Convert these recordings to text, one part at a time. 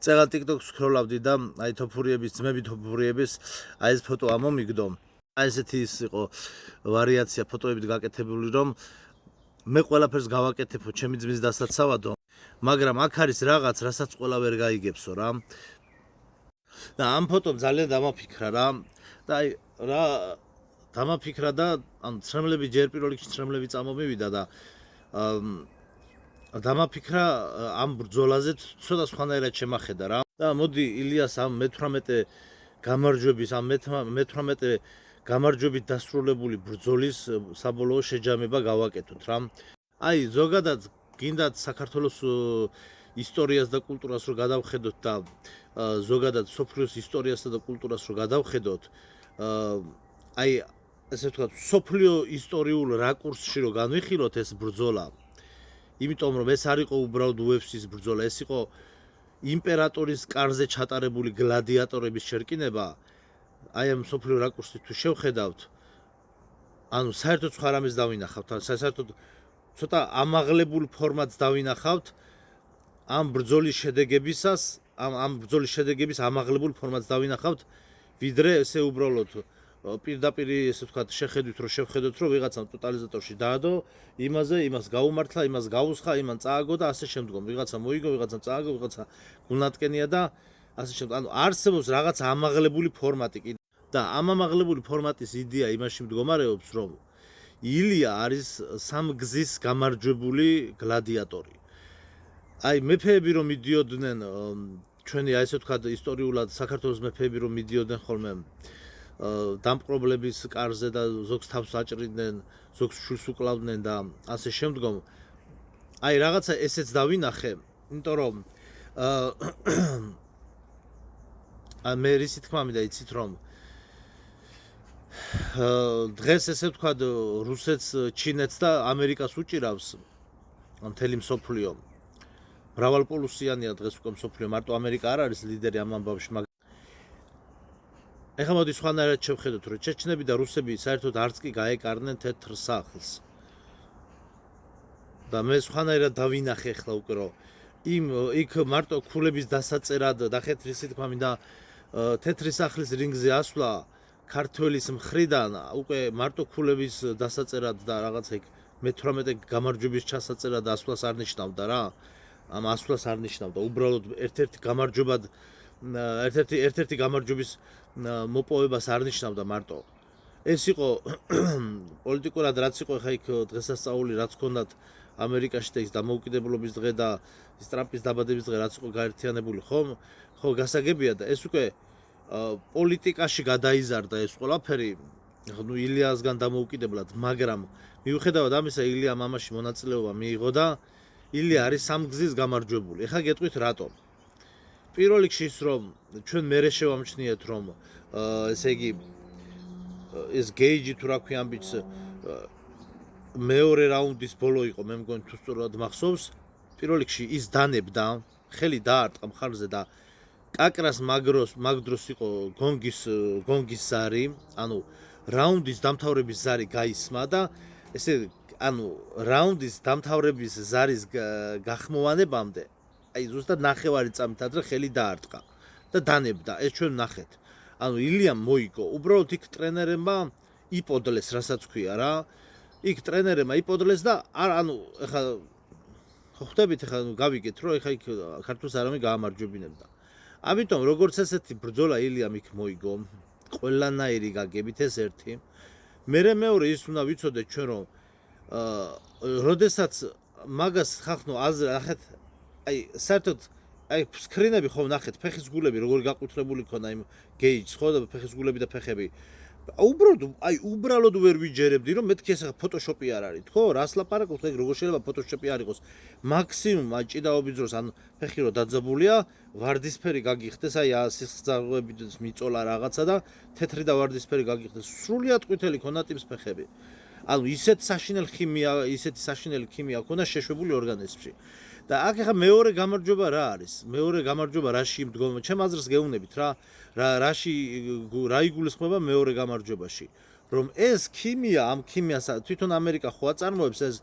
წეგან TikTok-ს სკროლავდი და აი თოფურიების ძმები თოფურიების აი ეს ფოტო ამომიგდო. აი ესეთი ის იყო ვარიაცია ფოტოებით გაკეთებული, რომ მე ყველაფერს გავაკეთებო ჩემი ძმის დასაცავადო, მაგრამ აქ არის რაღაც, რასაც ყველა ვერ გაიგებსო რა. და ამ ფოტომ ძალიან დამაფიქრა რა. და აი რა დამაფიქრა და ანუ ცრემლები ჯერ პირველ რიგში ცრემლები წამომივიდა და დამაფიქრა ამ ბრძოლაზე ცოტა სხვანაირად შემახედა რა. და მოდი ილიას ამ მე-18 გამარჯვების ამ მე-18 გამარჯვებით დასრულებული ბრძოლის საბოლოო შეჯამება გავაკეთოთ რა. აი ზოგადად გინდათ საქართველოს ისტორიას და კულტურას რო გადავხედოთ და ზოგადად სოფლიოს ისტორიასა და კულტურას რო გადავხედოთ, აი ესე ვთქვათ, სოფლიო ისტორიულ რაკურსში რო განვიხილოთ ეს ბრძოლა, იმიტომ რომ ეს არ იყო უბრალოდ UFC-ის ბრძოლა, ეს იყო იმპერატორის კარზე ჩატარებული გლადიატორების შერკინება. აი ამ სოფლიო რაკურსით თუ შევხედავთ, ანუ საერთოდ სხვა რამეს დავინახავთ, საერთოდ ცოტა ამაღლებულ ფორმატს დავინახავთ ამ ბრძოლის შედეგებისას, ამ ბრძოლის შედეგების ამაღლებულ ფორმატს დავინახავთ, ვიდრე ესე უბრალოდ პირდაპირ ესე ვთქვათ შეხედვით რომ შევხედოთ რომ ვიღაცამ ტოტალიზატორში დაადო, იმას გაუმართლა, იმას გაუსხა, იმან წააგო და ასე შემდგომ. ვიღაცა მოიგო, ვიღაცა წააგო, ვიღაცა გულნატკენია და ასე შემდგომ. ანუ არსებობს რაღაც ამაღლებული ფორმატი კიდე. და ამ ამაღლებული ფორმატის იდეა იმაში მდგომარეობს, რომ ილია არის სამგზის გამარჯვებული გლადიატორი. აი მეფეები რომ მიდიოდნენ ჩვენი აი ესე ვთქვათ ისტორიულად საქართველოს მეფეები რომ მიდიოდნენ ხოლმე დამპყრობლების კარზე და ზოგს თავს აჭრიდნენ, ზოგს შვილს უკლავდნენ და ასე შემდგომ. აი რაღაცა ესეც დავინახე, იმიტომ რომ მე რისი თქმა მინდა იცით რომ დღეს ესე ვთქვათ რუსეთს, ჩინეთს და ამერიკას უჭირავს მთელი მსოფლიო. მრავალპოლუსიანია დღეს უკვე მსოფლიო, მარტო ამერიკა არ არის ლიდერი ამ ამბავში. ეხლა მოდი სხვანაირად შევხედოთ, რომ ჩეჩნები და რუსები საერთოდ არც კი გაეკარნენ თეთრ სახლს. და მე სხვანაირად დავინახე ახლა უკვე რომ იქ მარტო ქულების დასაწერად ნახეთ რისი თქმა მინდა თეთრი სახლის რინგზე ასვლა ქართველის მხრიდან უკვე მარტო ქულების დასაწერად და რაღაცა იქ მე-18 გამარჯვების ჩასაწერად ასვლას არ ნიშნავდა რა. ამ ასვლას არ ნიშნავდა, უბრალოდ ერთ-ერთი გამარჯვებად ერთ-ერთი გამარჯვების მოპოვებას არ ნიშნავდა მარტო. ეს იყო პოლიტიკურად რაც იყო ხა იქ დღესასწაული რაც ჰქონდათ ამერიკაში და ის დამოუკიდებლობის დღე და ის ტრამპის დაბადების დღე რაც იყო გაერთიანებული, ხო გასაგებია და ეს უკვე პოლიტიკაში გადაიზარდა ეს ყველაფერი, ნუ ილიასგან დამოუკიდებლად, მაგრამ მიუხედავად ამისა ილია მამაში მონაწილეობა მიიღო და ილია არის სამგზის გამარჯვებული. ეხლა გეტყვით რატომ? პირველ რიგში ის რომ ჩვენ მერე შევამჩნიეთ რომ ესე იგი ეს გეიჯი თუ რა ქვია ამბიც მეორე რაუნდის ბოლო იყო, მე მგონი თუ სწორად მახსოვს. პირველ რიგში ის დანებდა, ხელი დაარტყა მხარზე და კაკრას მაგდროს იყო გონგის ზარი, ანუ რაუნდის დამთავრების ზარი გაისმა და ესე ანუ რაუნდის დამთავრების ზარის გახმოვანებამდე აი ზუსტად ნახევარი წამით ადრე ხელი დაარტყა და დანებდა. ეს ჩვენ ნახეთ. ანუ ილიამ მოიგო, უბრალოდ იქ ტრენერებმა იპოდლეს, რასაც ქვია რა. იქ ტრენერებმა იპოდლეს და ანუ ეხლა ხვდებით ეხლა გავიგეთ რომ ეხლა იქ ქართულს არავინ გაამარჯვებინებდა. ამიტომ როგორც ესეთი ბრძოლა ილიამ იქ მოიგო, ყველანაირი გაგებით ეს ერთი. მერე მეორე ის უნდა ვიცოდეთ ჩვენ რომ როდესაც მაგას ხახნო აზრ ნახეთ, აი საერთოდ აი სკრინები ხომ ნახეთ, ფეხის გულები როგორ გაყუთრებული ქონა იმ გეიჯს, ხო და ფეხის გულები და ფეხები. უბრალოდ ვერ ვიჯერებდი რომ მეთქი ეს ფოტოშოპი არ არის, ხო? რას ლაპარაკობთ, ეგ როგორ შეიძლება ფოტოშოპი არ იყოს? მაქსიმუმ ჭიდაობის დროს ან ფეხი რო დაძაბულია, ვარდისფერი გაგიხდეს, აი სისხლძარღვებით მიწოლა რაღაცა და თეთრი და ვარდისფერი გაგიხდეს. სრულიად ყვითელი ქონა ტიპის ფეხები. ანუ ისეთი საშინელი ქიმია ქონა შეშვებული ორგანიზმში. და აქ ახლა მეორე გამარჯვება რა არის? მეორე გამარჯვება რაში მდგომა? ჩემ აზრს გეუბნებით რა რა იგულისხმება მეორე გამარჯვებაში? რომ ეს ქიმია, ამ ქიმიას თვითონ ამერიკა ხო აწარმოებს ეს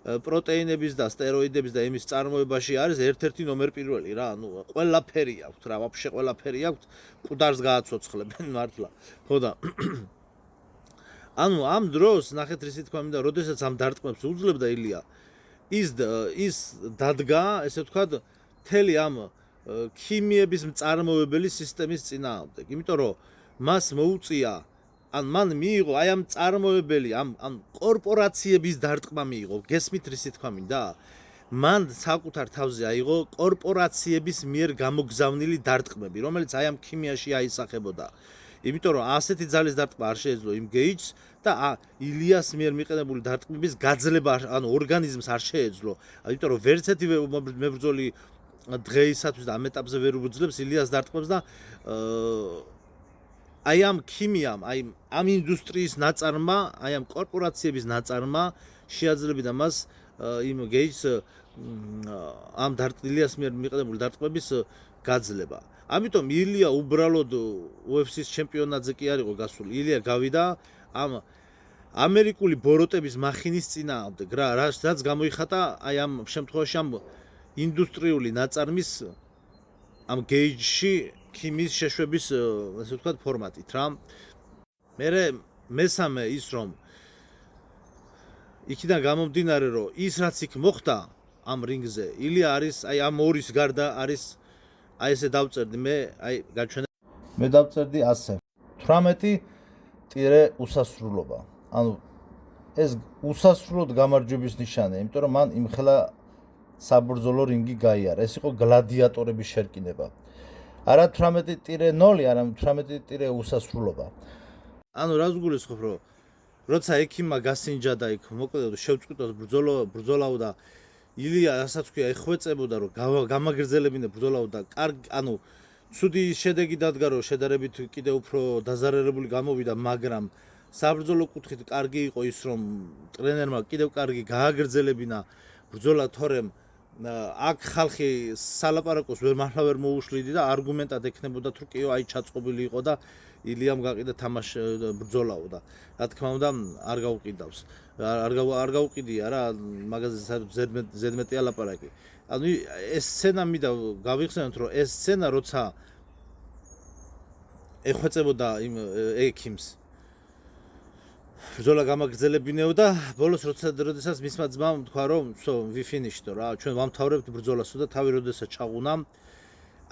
პროტეინების და სტეროიდების და იმის წარმოებაში არის ერთ-ერთი ნომერ პირველი რა, ანუ ყველაფერი აქვს რა, ვაფშე ყველაფერი აქვს, კუდარს გააცოცხლებენ მართლა. ხო და ანუ ამ დროს ნახეთ რისი თქვა მინდა, როდესაც ამ დარტყმებს უძლებდა ილია, ის დადგა, ესე ვთქვათ, მთელი ამ ქიმიების მწარმოებელი სისტემის წინააღმდეგ, იმიტომ რომ მას მოუწია ან მან მიიღო აი ამ წარმოებელი ამ კორპორაციების დარტყმა მიიღო, გესმით რისი თქვა მინდა? მან საკუთარ თავზე აიღო კორპორაციების მიერ გამოგზავნილი დარტყმები, რომელიც აი ამ ქიმიაში აისახებოდა. იმიტომ რომ ასეთი ძალის დარტყმა არ შეეძლო იმ გეიჯს და ილიას მიერ მიყენებული დარტყმების გაძლება, ანუ ორგანიზმს არ შეეძლო. იმიტომ რომ ვერც ერთი მებრძოლი დღეისათვის და ამ ეტაპზე ვერ უძლებს ილიას დარტყმებს და აი ამ ქიმიამ, აი ამ ინდუსტრიის ნაწარმა, აი ამ კორპორაციების ნაწარმა შეაძლებდა მას იმ გეიჯს ამ ილიას მიერ მიყენებული დარტყმების გაძლება. ამიტომ ილია უბრალოდ UFC-ს ჩემპიონატზე კი არ იყო გასული. ილია გავიდა ამ ამერიკული ბოროტების მახინის წინააღმდეგ რა, რაც გამოიხატა აი ამ შემთხვევაში ამ ინდუსტრიული ნაწარმის ამ გეიჯში ქიმიის შეშვების, ასე ვთქვათ, ფორმატით რა. მესამე ის რომ იქიდან გამომდინარე რომ ის რაც იქ მოხდა ამ რინგზე, ილია არის აი ამ ორის გარდა არის აი ესე დავწერდი მე, აი გაჩვენე მე დავწერდი ასე 18 ტირე უსასრულობა. ანუ ეს უსასრულოდ გამარჯვების ნიშანია, იმიტომ რომ მან იმხელა საბრძოლო რინგი გაიარა. ეს იყო გლადიატორების შერკინება. არა 18-0, არა 18 უსასრულობა. ანუ რას გულისხმობ, რომ როცა ექიმმა გასინჯა და იქ მოკლედ შევწყვიტოს ბრძოლაო და ილია რასაც ქვია ეხვეწებოდა რომ გამაგრძელებინა ბრძოლაო და ანუ ცუდი შედეგი დადგა რომ შედარებით კიდევ უფრო დაზარალებული გამოვიდა, მაგრამ საბრძოლო კუთხით კარგი იყო ის რომ ტრენერმა კიდევ კარგი გააგრძელებინა ბრძოლა, თორემ აქ ხალხი სალაპარაკოს მართლა ვერ მოუშლიდი და არგუმენტად ექნებოდა თუ კიო აი ჩაწყობილი იყო და ილიამ გაყიდა თამაში ბრძოლაო და რა თქმა უნდა არ გაუყიდავს. არ გაუყიდია რა, მაგაზე ზედმეტია ლაპარაკი. ანუ ეს სცენა მინდა გავიხსენოთ, რომ ეს სცენა როცა ეხვეწებოდა იმ ექიმს ბრძოლა გამაგრძელებინეოდა, ბოლოს როდესაც მისმა ძმამ თქვა რომ ვიფინიშტო რა, ჩვენ ვამთავრებთ ბრძოლას და თავი როდესაც ჩაყუნა,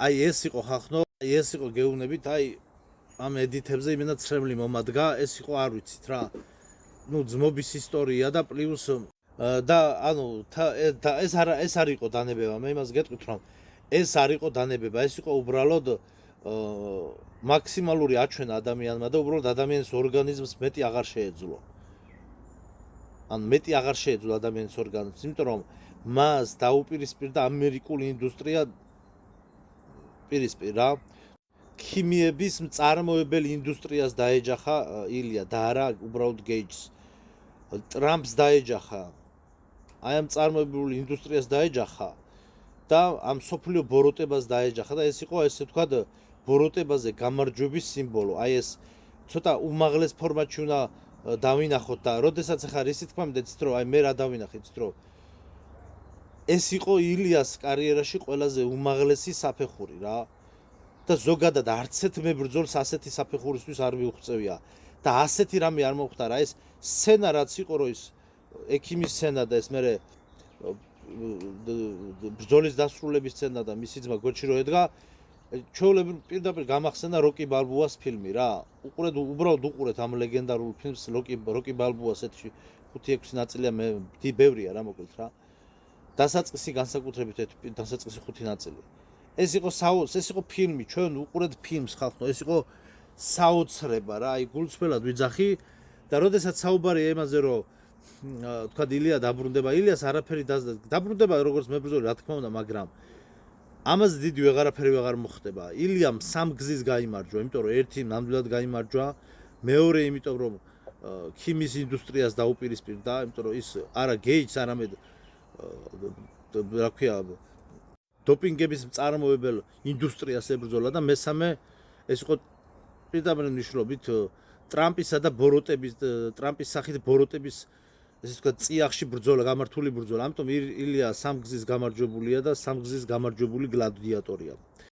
აი ეს იყო ხახნო, ეს იყო გეუბნებით, აი ამ ედიტებზე იმენა ცრემლი მომადგა, ეს იყო არ ვიცით რა. ნუ ძმობის ისტორია და პლუს და ანუ ეს არ იყო დანებება, მე იმას გეტყვით რომ ეს არ იყო დანებება, ეს იყო უბრალოდ მაქსიმალური აჩვენა ადამიანმა და უბრალოდ ადამიანის ორგანიზმს მეტი აღარ შეეძლო. ანუ მეტი აღარ შეეძლო ადამიანის ორგანიზმს, იმიტომ რომ მას დაუპირისპირდა ამერიკული ინდუსტრია პირისპირ რა. ქიმიების მწარმოებელი ინდუსტრიას დაეჯახა ილია და არა უბრალოდ გეიჯს. ტრამპს დაეჯახა. აი ამ მწარმოებელ ინდუსტრიას დაეჯახა და ამ სოფლიო ბოროტებას დაეჯახა და ეს იყო ესე ვთქვათ ბოროტებაზე გამარჯვების სიმბოლო. აი ეს ცოტა უმაღლეს ფორმატში უნდა დავინახოთ და როდესაც ახლა რისი თქვა მდეც რომ აი მე რა დავინახეთ რომ ეს იყო ილიას კარიერაში ყველაზე უმაღლესი საფეხური რა. და ზოგადად არც ერთ მებრძოლს ასეთი საფეხურისთვის არ მიუღწევია და ასეთი რამე არ მოხდა რა. ეს სცენა რაც იყო რომ ის ექიმის სცენა და ეს მერე ბრძოლის დასრულების სცენა და მისი ძმა გოჩი რო ედგა, ჩვეულებრივ პირდაპირ გამახსენდა როკი ბალბოას ფილმი რა. უბრალოდ უყურეთ ამ ლეგენდარულ ფილმს როკი ბალბოას, ეთში 5-6 ნაწილია, მე ბევრია რა მოკლედ რა. დასაწყისი განსაკუთრებით დასაწყისი 5 ნაწილი. ეს იყო ფილმი, ჩვენ უყურეთ ფილმს ხალხო, ეს იყო საოცრება რა, აი გულწრფელად ვიძახი და როდესაც საუბარია იმაზე რომ თქვა ილია დაბრუნდება, ილიას არაფერი დაბრუნდება როგორც მებრძოლი რა თქმა უნდა, მაგრამ ამაზე დიდი ვეღარაფერი ვეღარ მოხდება. ილიამ 3 გზის გაიმარჯვა, იმიტომ რომ ერთი ნამდვილად გაიმარჯვა, მეორე იმიტომ რომ ქიმიის ინდუსტრიას დაუპირისპირდა, იმიტომ რომ ის არა გეიჯს, არამედ რა ქვია დოპინგების მწარმოებელ ინდუსტრიას ებრძოლა და მესამე ეს იყო პირდაპირ მნიშვნელობით ტრამპისა და ტრამპის სახით ბოროტების ესე ვთქვათ, წიაღში ბრძოლა, გამართული ბრძოლა. ამიტომ ილია სამგზის გამარჯვებულია და სამგზის გამარჯვებული გლადიატორია.